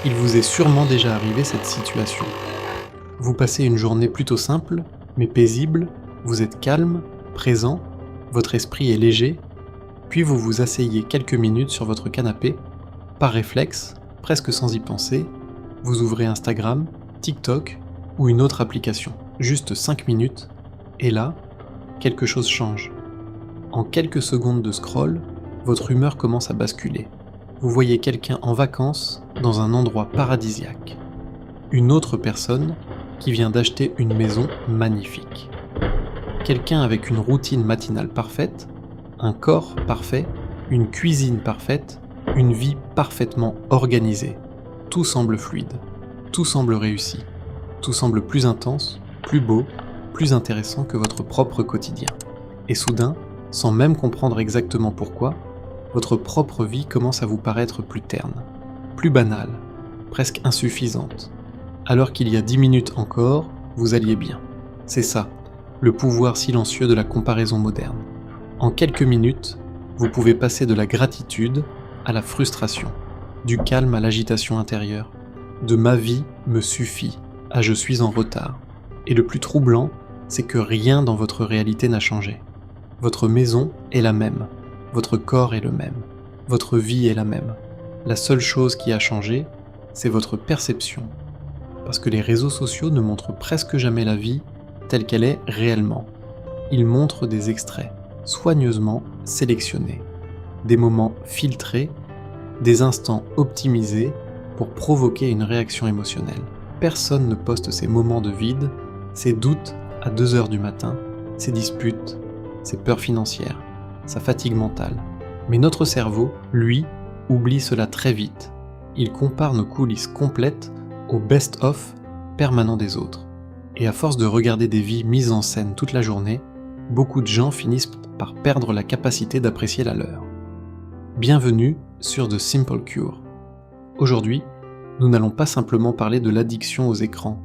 Il vous est sûrement déjà arrivé cette situation. Vous passez une journée plutôt simple, mais paisible, vous êtes calme, présent, votre esprit est léger, puis vous vous asseyez quelques minutes sur votre canapé, par réflexe, presque sans y penser, vous ouvrez Instagram, TikTok ou une autre application, juste 5 minutes, et là, quelque chose change. En quelques secondes de scroll, votre humeur commence à basculer. Vous voyez quelqu'un en vacances dans un endroit paradisiaque. Une autre personne qui vient d'acheter une maison magnifique. Quelqu'un avec une routine matinale parfaite, un corps parfait, une cuisine parfaite, une vie parfaitement organisée. Tout semble fluide, tout semble réussi, tout semble plus intense, plus beau, plus intéressant que votre propre quotidien. Et soudain, sans même comprendre exactement pourquoi, votre propre vie commence à vous paraître plus terne, plus banale, presque insuffisante, alors qu'il y a 10 minutes encore, vous alliez bien. C'est ça, le pouvoir silencieux de la comparaison moderne. En quelques minutes, vous pouvez passer de la gratitude à la frustration, du calme à l'agitation intérieure, de ma vie me suffit à je suis en retard. Et le plus troublant, c'est que rien dans votre réalité n'a changé. Votre maison est la même, votre corps est le même, votre vie est la même. La seule chose qui a changé, c'est votre perception. Parce que les réseaux sociaux ne montrent presque jamais la vie telle qu'elle est réellement. Ils montrent des extraits, soigneusement sélectionnés, des moments filtrés, des instants optimisés pour provoquer une réaction émotionnelle. Personne ne poste ces moments de vide, ces doutes à 2h du matin, ces disputes, ces peurs financières, sa fatigue mentale. Mais notre cerveau, lui, oublie cela très vite. Il compare nos coulisses complètes au best-of permanent des autres. Et à force de regarder des vies mises en scène toute la journée, beaucoup de gens finissent par perdre la capacité d'apprécier la leur. Bienvenue sur The Simple Cure. Aujourd'hui, nous n'allons pas simplement parler de l'addiction aux écrans,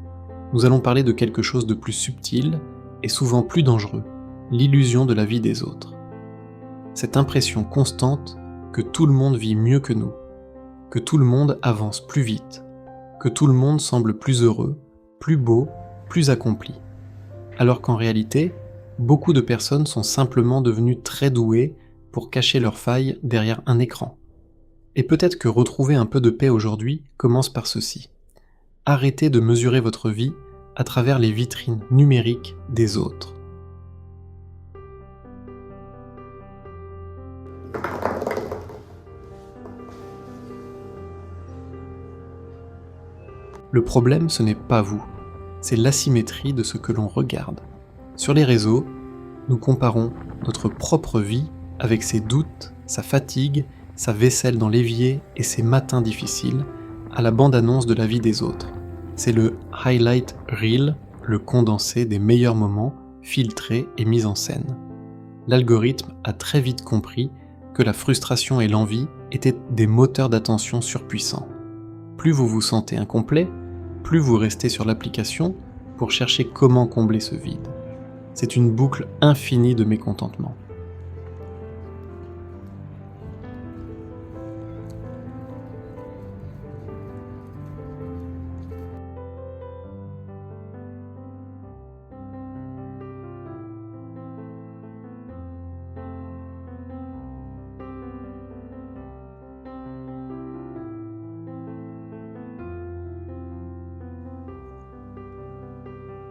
nous allons parler de quelque chose de plus subtil et souvent plus dangereux, l'illusion de la vie des autres. Cette impression constante que tout le monde vit mieux que nous, que tout le monde avance plus vite, que tout le monde semble plus heureux, plus beau, plus accompli. Alors qu'en réalité, beaucoup de personnes sont simplement devenues très douées pour cacher leurs failles derrière un écran. Et peut-être que retrouver un peu de paix aujourd'hui commence par ceci. Arrêtez de mesurer votre vie à travers les vitrines numériques des autres. Le problème, ce n'est pas vous, c'est l'asymétrie de ce que l'on regarde. Sur les réseaux, nous comparons notre propre vie avec ses doutes, sa fatigue, sa vaisselle dans l'évier et ses matins difficiles à la bande-annonce de la vie des autres. C'est le highlight reel, le condensé des meilleurs moments, filtrés et mis en scène. L'algorithme a très vite compris que la frustration et l'envie étaient des moteurs d'attention surpuissants. Plus vous vous sentez incomplet, plus vous restez sur l'application pour chercher comment combler ce vide. C'est une boucle infinie de mécontentement.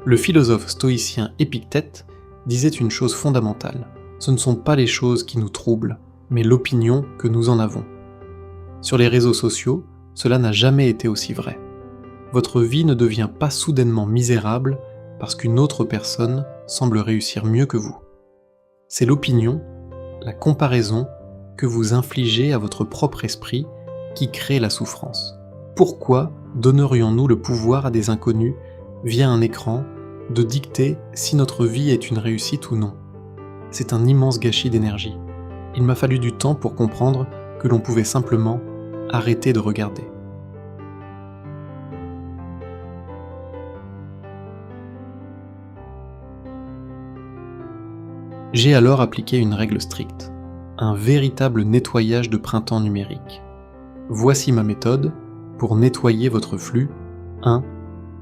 Le philosophe stoïcien Épictète disait une chose fondamentale. Ce ne sont pas les choses qui nous troublent, mais l'opinion que nous en avons. Sur les réseaux sociaux, cela n'a jamais été aussi vrai. Votre vie ne devient pas soudainement misérable parce qu'une autre personne semble réussir mieux que vous. C'est l'opinion, la comparaison que vous infligez à votre propre esprit qui crée la souffrance. Pourquoi donnerions-nous le pouvoir à des inconnus via un écran, de dicter si notre vie est une réussite ou non? C'est un immense gâchis d'énergie. Il m'a fallu du temps pour comprendre que l'on pouvait simplement arrêter de regarder. J'ai alors appliqué une règle stricte, un véritable nettoyage de printemps numérique. Voici ma méthode pour nettoyer votre flux. 1.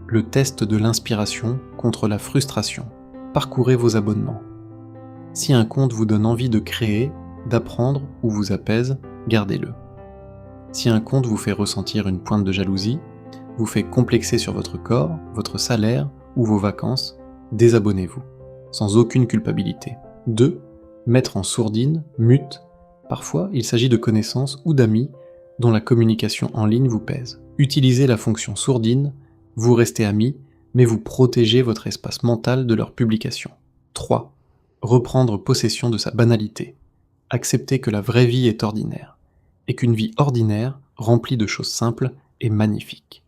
Le test de l'inspiration contre la frustration. Parcourez vos abonnements. Si un compte vous donne envie de créer, d'apprendre ou vous apaise, gardez-le. Si un compte vous fait ressentir une pointe de jalousie, vous fait complexer sur votre corps, votre salaire ou vos vacances, désabonnez-vous, sans aucune culpabilité. 2. Mettre en sourdine, mute. Parfois, il s'agit de connaissances ou d'amis dont la communication en ligne vous pèse. Utilisez la fonction sourdine, vous restez amis, mais vous protégez votre espace mental de leurs publications. 3. Reprendre possession de sa banalité. Accepter que la vraie vie est ordinaire, et qu'une vie ordinaire, remplie de choses simples, est magnifique.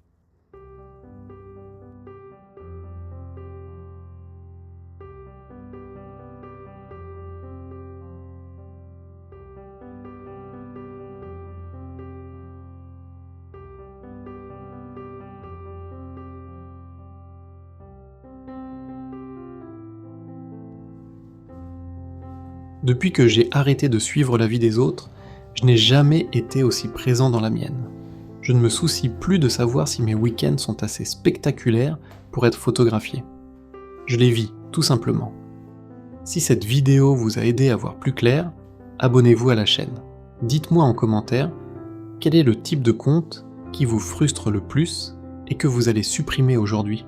Depuis que j'ai arrêté de suivre la vie des autres, je n'ai jamais été aussi présent dans la mienne. Je ne me soucie plus de savoir si mes week-ends sont assez spectaculaires pour être photographiés. Je les vis, tout simplement. Si cette vidéo vous a aidé à voir plus clair, abonnez-vous à la chaîne. Dites-moi en commentaire quel est le type de compte qui vous frustre le plus et que vous allez supprimer aujourd'hui.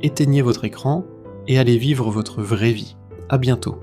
Éteignez votre écran et allez vivre votre vraie vie. À bientôt.